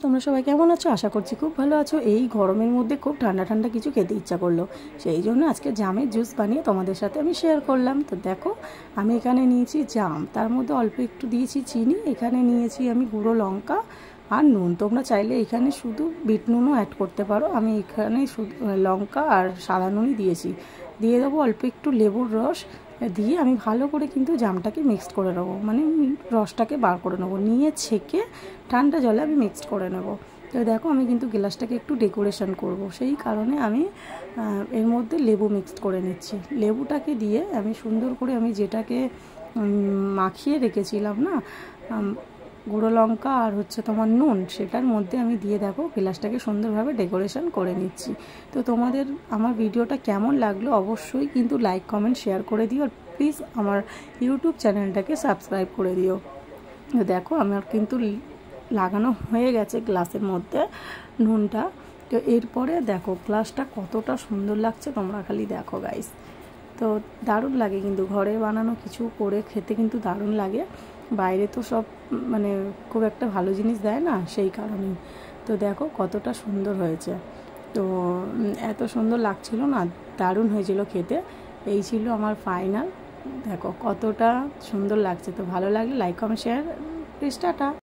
তোমরা সবাই কেমন আছো? আশা করছি খুব ভালো আছো। এই গরমের মধ্যে খুব ঠান্ডা ঠান্ডা কিছু খেতে ইচ্ছা করলো, সেই জন্য আজকে জামের জুস বানিয়ে তোমাদের সাথে আমি শেয়ার করলাম। তো দেখো, আমি এখানে নিয়েছি জাম, তার মধ্যে অল্প একটু দিয়েছি চিনি, এখানে নিয়েছি আমি গুঁড়ো লঙ্কা আর নুন। তোমরা চাইলে এখানে শুধু বিট নুনও অ্যাড করতে পারো, আমি এখানে শুধু লঙ্কা আর সাদা নুনই দিয়েছি। দিয়ে দেবো অল্প একটু লেবুর রস, দিয়ে আমি ভালো করে কিন্তু জামটাকে মিক্সড করে নেবো, মানে রসটাকে বার করে নেবো, নিয়ে ছেঁকে ঠান্ডা জলে আমি মিক্সড করে নেব। তো দেখো, আমি কিন্তু গ্লাসটাকে একটু ডেকোরেশন করব, সেই কারণে আমি এর মধ্যে লেবু মিক্সড করে নিচ্ছি। লেবুটাকে দিয়ে আমি সুন্দর করে, আমি যেটাকে মাখিয়ে রেখেছিলাম না গুঁড়ো লঙ্কা আর তোমার নুন, সেটার মধ্যে আমি দিয়ে দেখো গ্লাসটাকে সুন্দরভাবে ডেকোরেশন করে নিচ্ছি। তো তোমাদের আমার ভিডিওটা কেমন লাগলো অবশ্যই কিন্তু লাইক কমেন্ট শেয়ার করে দিও, আর প্লিজ আমার ইউটিউব চ্যানেলটাকে সাবস্ক্রাইব করে দিও। তো দেখো, আমার কিন্তু লাগানো হয়ে গেছে গ্লাসের মধ্যে নুনটা। তো এরপরে দেখো গ্লাসটা কতটা সুন্দর লাগছে, তোমরা খালি দেখো গাইস। তো দারুণ লাগে, কিন্তু ঘরে বানানো কিছু করে খেতে কিন্তু দারুণ লাগে। বাইরে তো সব মানে খুব একটা ভালো জিনিস দেয় না, সেই কারণেই। তো দেখো কতটা সুন্দর হয়েছে, তো এত সুন্দর লাগছিল না, দারুণ হয়েছিল খেতে। এই ছিল আমার ফাইনাল। দেখো কতটা সুন্দর লাগছে। তো ভালো লাগলে like comment share, please tata.